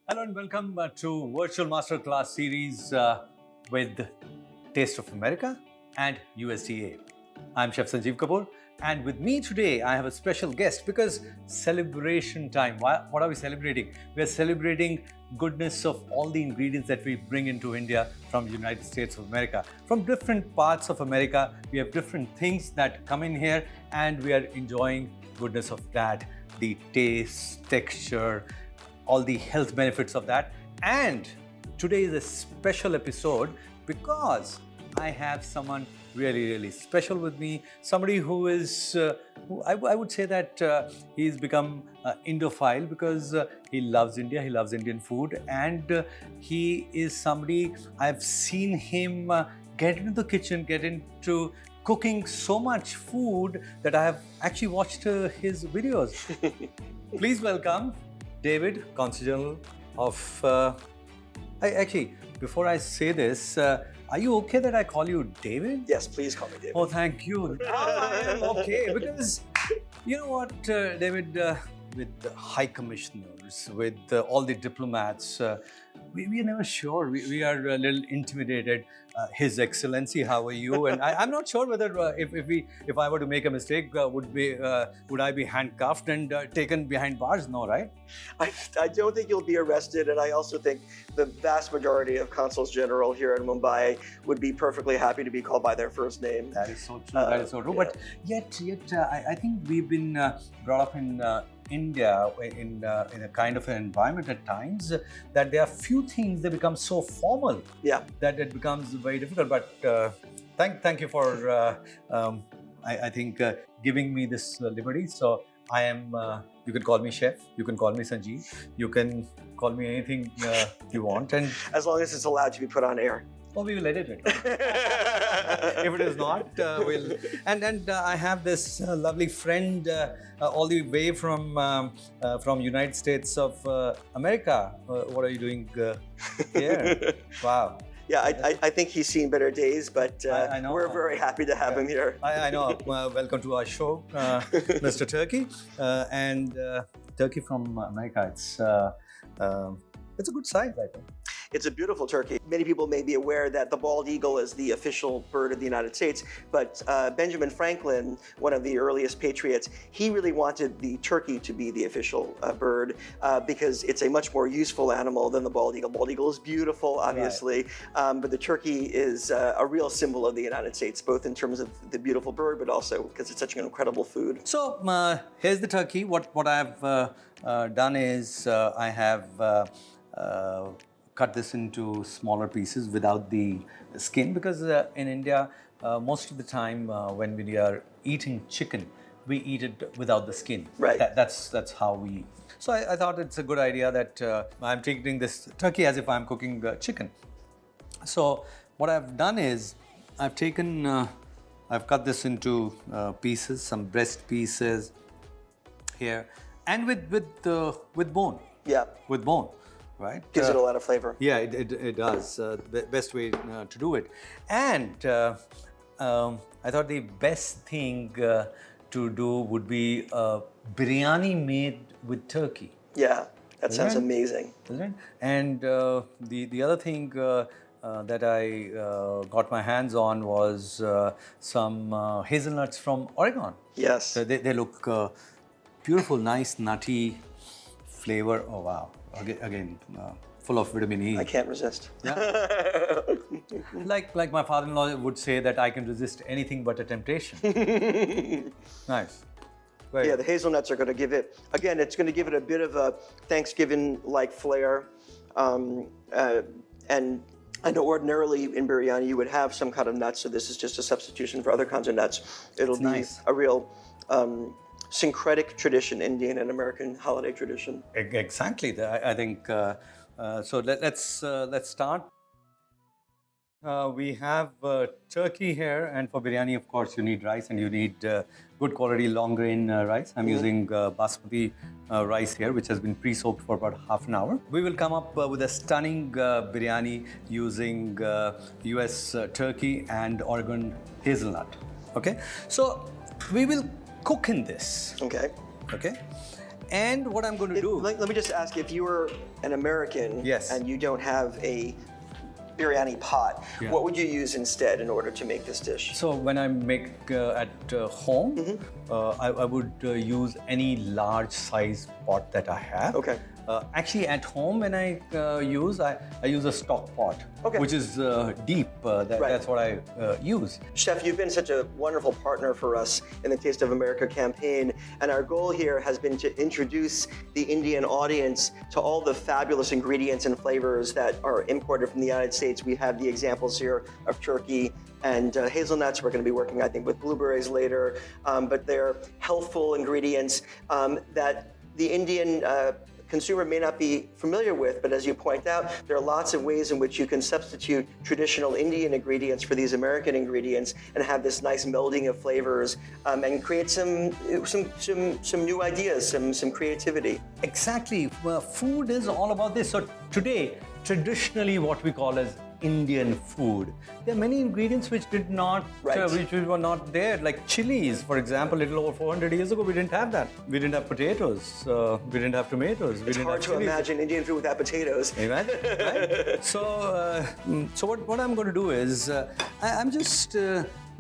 Hello and welcome to Virtual Masterclass series with Taste of America and USDA. I'm Chef Sanjeev Kapoor, and with me today I have a special guest because celebration time. What are we celebrating? We are celebrating goodness of all the ingredients that we bring into India from the United States of America. From different parts of America, we have different things that come in here and we are enjoying goodness of that, the taste, texture, all the health benefits of that. And today is a special episode because I have someone really special with me, somebody who is, who I would say that he's become Indophile because he loves India, he loves Indian food, and he is somebody I've seen him get into the kitchen, get into cooking so much food that I have actually watched his videos. Please welcome David, Consul General of. Actually, before I say this, are you okay that I call you David? Yes, please call me David. Oh, thank you. I am okay because you know what, David, with the high commissioners, with all the diplomats, we are never sure. We are a little intimidated. His Excellency, how are you? And I'm not sure whether if I were to make a mistake, would I be handcuffed and taken behind bars? No, right? I don't think you'll be arrested, and I also think the vast majority of consuls general here in Mumbai would be perfectly happy to be called by their first name. That is so true. That is so true. Yeah. But yet, I think we've been brought up in India in a kind of an environment at times that there are few things that become so formal that it becomes very difficult. But thank you for I think giving me this liberty. So I am. You can call me Chef. You can call me Sanjeev. You can call me anything you want, and as long as it's allowed to be put on air. Oh, we will edit it. If it is not, we'll. And I have this lovely friend all the way from United States of America. What are you doing here? Wow. Yeah, I think he's seen better days, but I know. We're very happy to have him here. I know. Welcome to our show, Mr. Turkey, and Turkey from America. It's a good size, I think. It's a beautiful turkey. Many people may be aware that the bald eagle is the official bird of the United States, but Benjamin Franklin, one of the earliest patriots, he really wanted the turkey to be the official bird because it's a much more useful animal than the bald eagle. Bald eagle is beautiful, obviously, right. But the turkey is a real symbol of the United States, both in terms of the beautiful bird, but also because it's such an incredible food. So here's the turkey. What I've done is I have cut this into smaller pieces without the skin because in India, most of the time when we are eating chicken, we eat it without the skin. Right. That's how we. So I thought it's a good idea that I'm treating this turkey as if I'm cooking chicken. So what I've done is I've taken, I've cut this into pieces, some breast pieces here, and with bone. Yeah. With bone. Right? Gives it a lot of flavor. Yeah, it does. The best way to do it. And I thought the best thing to do would be biryani made with turkey. Yeah, that sounds amazing. Isn't it? And the other thing that I got my hands on was some hazelnuts from Oregon. Yes. So they look beautiful, nice, nutty flavor. Oh, wow. Again, full of vitamin E. I can't resist. Yeah. like my father-in-law would say that I can resist anything but a temptation. Nice. Yeah, the hazelnuts are going to give it, again, it's going to give it a bit of a Thanksgiving-like flair. And I know ordinarily in biryani you would have some kind of nuts, so this is just a substitution for other kinds of nuts. It'll be nice. A real syncretic tradition, Indian and American holiday tradition. Exactly. I think so. Let's start. We have turkey here, and for biryani, of course, you need rice and you need good quality long grain rice. I'm using basmati rice here, which has been pre-soaked for about half an hour. We will come up with a stunning biryani using U.S. Turkey and Oregon Hazelnut. Okay, so we will cook in this. Okay. Okay. And what I'm going to do... Let me just ask, if you were an American Yes. and you don't have a biryani pot, Yeah. what would you use instead in order to make this dish? So when I make at home, I would use any large size pot that I have. Okay. Actually, at home when I use a stock pot, Okay. which is deep. Right. That's what I use. Chef, you've been such a wonderful partner for us in the Taste of America campaign, and our goal here has been to introduce the Indian audience to all the fabulous ingredients and flavors that are imported from the United States. We have the examples here of turkey and hazelnuts. We're going to be working, I think, with blueberries later, but they're healthful ingredients that the Indian consumer may not be familiar with, but as you point out, there are lots of ways in which you can substitute traditional Indian ingredients for these American ingredients and have this nice melding of flavors and create some new ideas, some creativity. Exactly. Food is all about this. So today, traditionally, what we call as Indian food. There are many ingredients which did not, Right. which were not there, like chilies, for example. A little over 400 years ago, we didn't have that. We didn't have potatoes. We didn't have tomatoes. It's hard to imagine Indian food without potatoes. Imagine, right? So what I'm going to do is, I'm just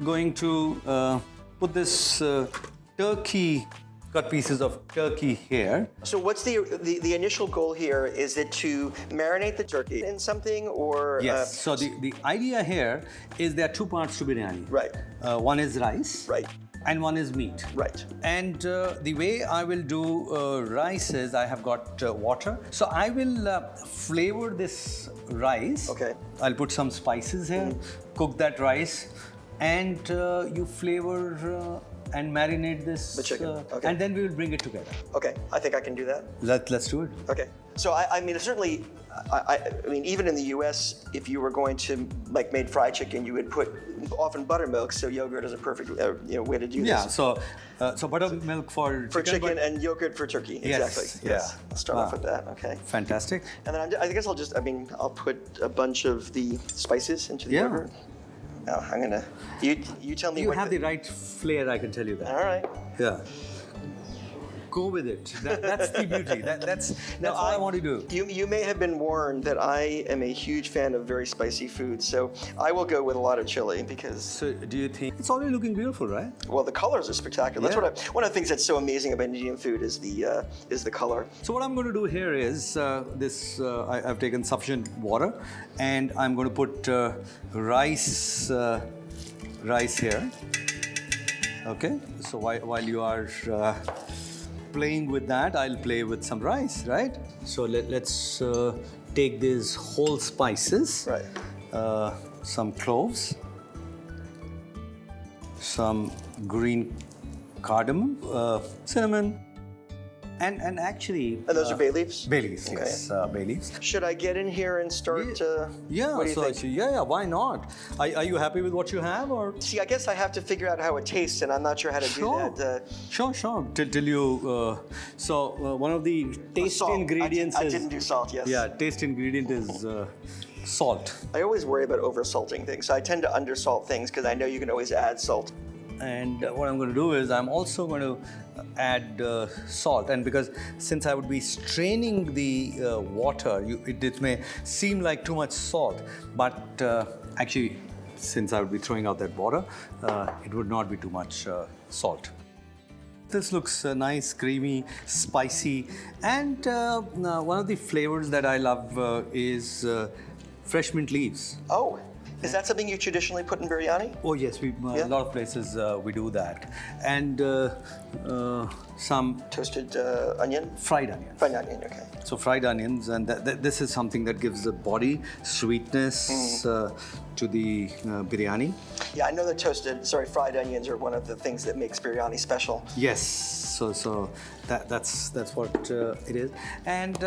going to put this turkey. Cut pieces of turkey here. So what's the initial goal here? Is it to marinate the turkey in something or? Yes. So the idea here is there are two parts to biryani. Right. One is rice. Right. And one is meat. Right. And the way I will do rice is I have got water. So I will flavor this rice. Okay. I'll put some spices here, cook that rice, and you flavor and marinate this. The chicken. Okay. And then we will bring it together. Okay, I think I can do that. Let's do it. Okay. So I mean, certainly, I mean, even in the U.S., if you were going to like made fried chicken, you would put often buttermilk. So yogurt is a perfect way to do Yeah. this. So buttermilk for chicken but- and yogurt for turkey. Yes, Exactly. yeah. Yes. Let's start off with that. Okay. Fantastic. And then I guess I'll put a bunch of the spices into the Yeah. yogurt. Now I'm gonna. You tell me. You what have the right flair, I can tell you that. All right. Yeah. Go with it. That's the beauty. That's what I want to do. You may have been warned that I am a huge fan of very spicy food, so I will go with a lot of chili because. So, do you think it's already looking beautiful, right? Well, the colors are spectacular. Yeah. That's one of the things that's so amazing about Indian food is the color. So what I'm going to do here is I've taken sufficient water, and I'm going to put rice here. Okay. So while you are playing with that, I'll play with some rice, right? So let's take these whole spices. Right. Some cloves, some green cardamom, cinnamon, and actually... And those are bay leaves? Bay leaves, Okay. yes, bay leaves. Should I get in here and start? Yeah, what do you so think? actually, yeah, why not? Are you happy with what you have, or? See, I guess I have to figure out how it tastes, and I'm not sure how to Sure. do that. Sure. Till you. One of the taste Salt. ingredients I is. didn't do salt, yes. Yeah, taste ingredient is salt. I always worry about over-salting things, so I tend to undersalt things because I know you can always add salt. And what I'm going to do is I'm also going to add salt, and because since I would be straining the water, it may seem like too much salt, but actually, since I would be throwing out that water, it would not be too much salt. This looks nice, creamy, spicy, and one of the flavors that I love is fresh mint leaves. Oh, is that something you traditionally put in biryani? Oh yes, Yeah. a lot of places we do that, and some Toasted onion? fried onions. Fried onion, okay. So fried onions, and this is something that gives the body sweetness to the biryani. Yeah, I know that fried onions are one of the things that makes biryani special. Yes, so that's what it is, and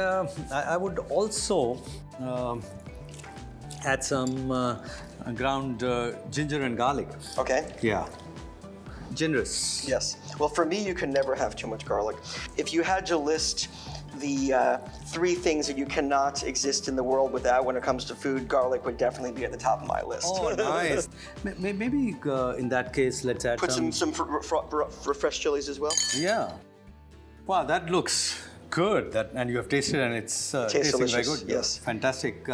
I would also add some ground ginger and garlic. Okay. Yeah, generous. Yes. Well, for me, you can never have too much garlic. If you had to list the 3 things that you cannot exist in the world without when it comes to food, garlic would definitely be at the top of my list. Oh, nice. Maybe in that case, let's add Put some fresh chilies as well. Yeah. Wow, that looks good. And you have tasted, and it's tasting very delicious, good. yes. Fantastic.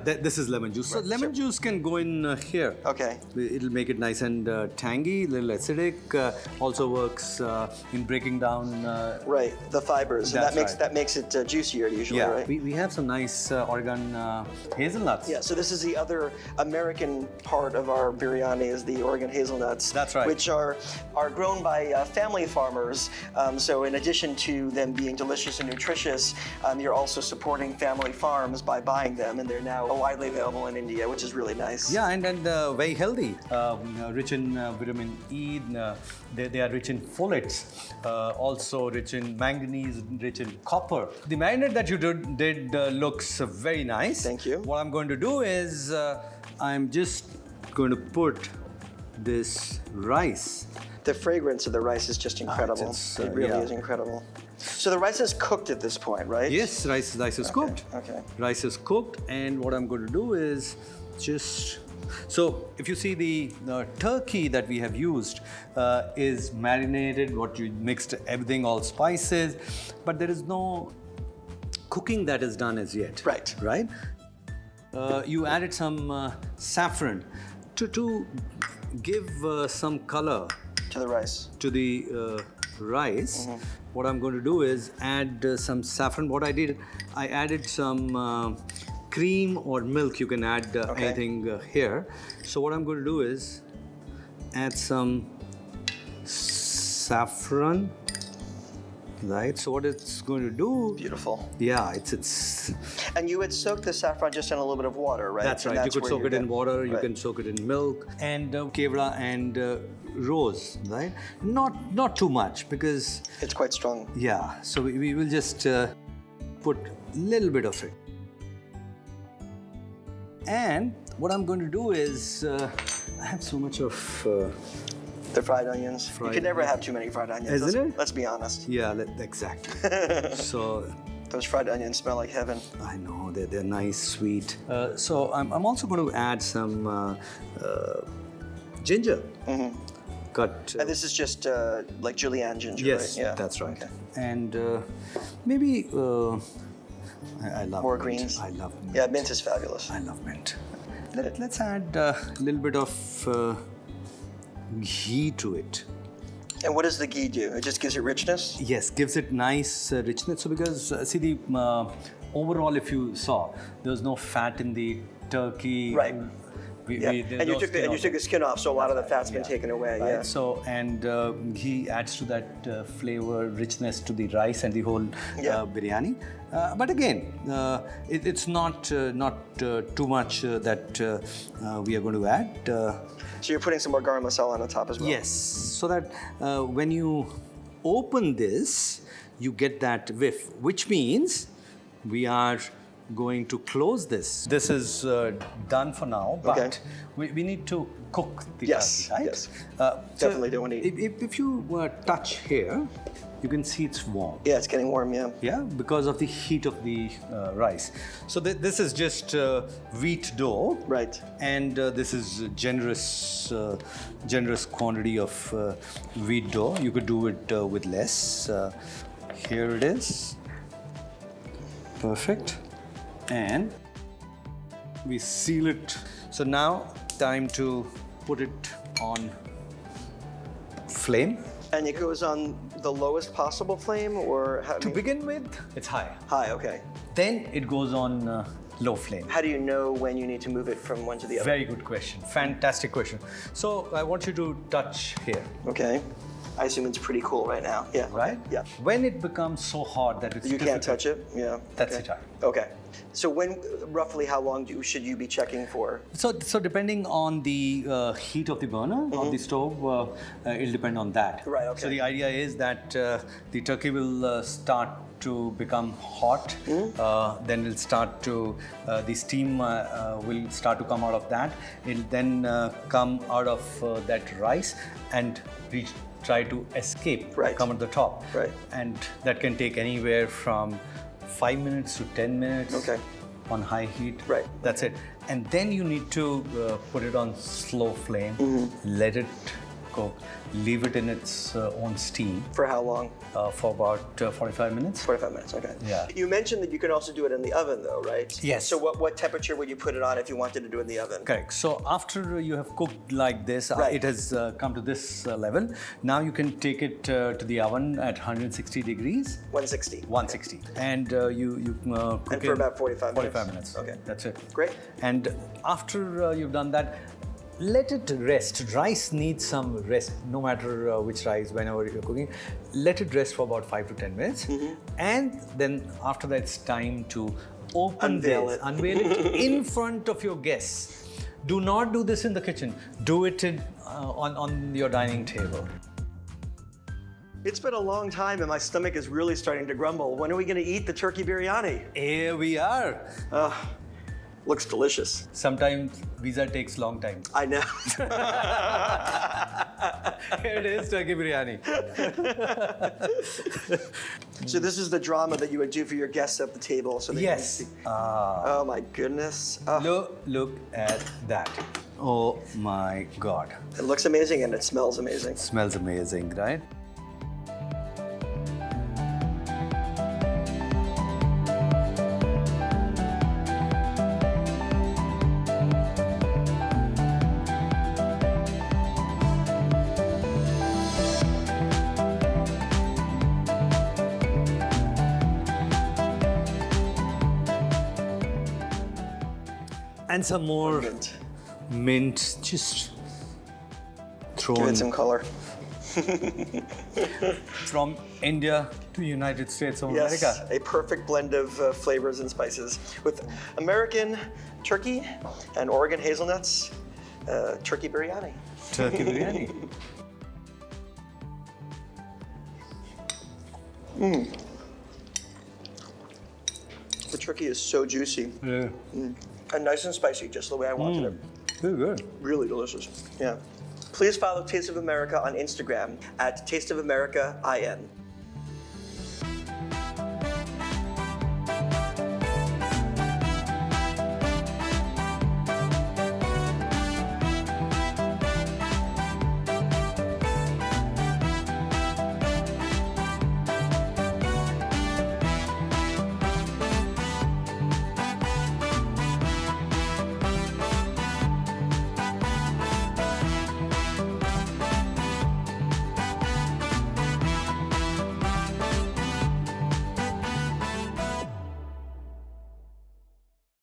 This is lemon juice. So lemon juice can go in here. Okay. It'll make it nice and tangy, a little acidic. Also works in breaking down. Right, the fibers. And That's that makes it juicier usually, Yeah, right? we have some nice Oregon hazelnuts. Yeah, so this is the other American part of our biryani is the Oregon hazelnuts. That's right. Which are grown by family farmers. So in addition to them being delicious and nutritious, you're also supporting family farms by buying them, and they're now widely available in India, which is really nice. Yeah, and very healthy, rich in vitamin E. They are rich in folates, also rich in manganese, rich in copper. The marinade that you did looks very nice. Thank you. What I'm going to do is I'm just going to put this rice. The fragrance of the rice is just incredible. It really is incredible. So the rice is cooked at this point, right? Yes, rice is cooked. Okay. Rice is cooked, and what I'm going to do is just... So if you see the turkey that we have used is marinated, what you mixed everything, all spices, but there is no cooking that is done as yet. Right. Right? You added some saffron to give some color To the rice. to the rice. What I'm going to do is add some saffron. What I did, I added some cream or milk. You can add anything here. So what I'm going to do is add some saffron. Right. So what it's going to do? Beautiful. Yeah, it's. And you had soaked the saffron just in a little bit of water, right? That's And right. You could where soak you're it in gonna- water. You right. can soak it in milk and kevra and rose. Right. Not too much because. It's quite strong. Yeah, so we will just put a little bit of it. And what I'm going to do is, I have so much of... The fried onions. You Fried can never have too many fried onions. Isn't it? Let's be honest. Yeah, exactly. So, Those fried onions smell like heaven. I know, they're nice, sweet. So I'm also going to add some ginger. Cut. And this is just like julienne ginger, Yes, right? Yeah. that's right. Okay. And maybe... I love More mint. greens. I love mint. Yeah, mint is fabulous. I love mint. Let's add a little bit of ghee to it. And what does the ghee do? It just gives it richness? Yes, gives it nice richness. So because see the overall, if you saw, there was no fat in the turkey. Right. Yeah. And you took the skin off, so a lot of the fat's been taken away. Right. Yeah. So and ghee adds to that flavor, richness to the rice and the whole biryani. But again, it's not too much that we are going to add. So you're putting some more garam masala on the top as well? Yes, so that when you open this, you get that whiff, which means we are going to close this. This is done for now, but we need to cook the turkey, right? Yes, definitely don't want to eat. If you touch here, you can see it's warm. Yeah, it's getting warm, yeah. Yeah, because of the heat of the rice. So this is just wheat dough. Right. And this is generous quantity of wheat dough. You could do it with less. Here it is. Perfect. And we seal it. So now time to put it on flame. And it goes on the lowest possible flame, or how? To begin with, it's high. High, okay. Then it goes on low flame. How do you know when you need to move it from one to the other? Very good question. Fantastic question. So I want you to touch here. Okay. I assume it's pretty cool right now. Yeah. Right? Yeah. When it becomes so hot that it's You can't touch it? Yeah. That's okay. the time. Okay. So roughly how long should you be checking for? So depending on the heat of the burner of the stove, it'll depend on that. Right, okay. So the idea is that the turkey will start to become hot. Then it'll start to, the steam will start to come out of that. It'll then come out of that rice and try to escape, Right. come at the top. Right. And that can take anywhere from 5 minutes to 10 minutes. Okay. On high heat. Right. That's it. And then you need to put it on slow flame, let it cook, leave it in its own steam For how long? for about 45 minutes. 45 minutes, okay. Yeah. You mentioned that you can also do it in the oven though, right? Yes. So what temperature would you put it on if you wanted to do it in the oven? Correct. So after you have cooked like this, Right. it has come to this level. Now you can take it to the oven at 160 degrees. 160. 160. And you cook And for it about 45 minutes? 45 minutes. Okay. That's it. Great. And after you've done that, let it rest. Rice needs some rest, no matter which rice, whenever you're cooking. Let it rest for about 5 to 10 minutes. And then after that, it's time to Unveil it. Unveil it in front of your guests. Do not do this in the kitchen. Do it on your dining table. It's been a long time and my stomach is really starting to grumble. When are we going to eat the turkey biryani? Here we are. Looks delicious. Sometimes visa takes long time. I know. Here it is, turkey biryani. So this is the drama that you would do for your guests at the table. So they can Yes. see. Oh my goodness. Look at that. Oh my God. It looks amazing and it smells amazing. Smells amazing, right? And some more mint just Give thrown it some color. from India to United States of Yes, America. a perfect blend of flavors and spices with American turkey and Oregon hazelnuts, turkey biryani. Turkey biryani. The turkey is so juicy Yeah. and nice and spicy, just the way I wanted it. Very good. Really delicious. Yeah. Please follow Taste of America on Instagram at Taste of America IN.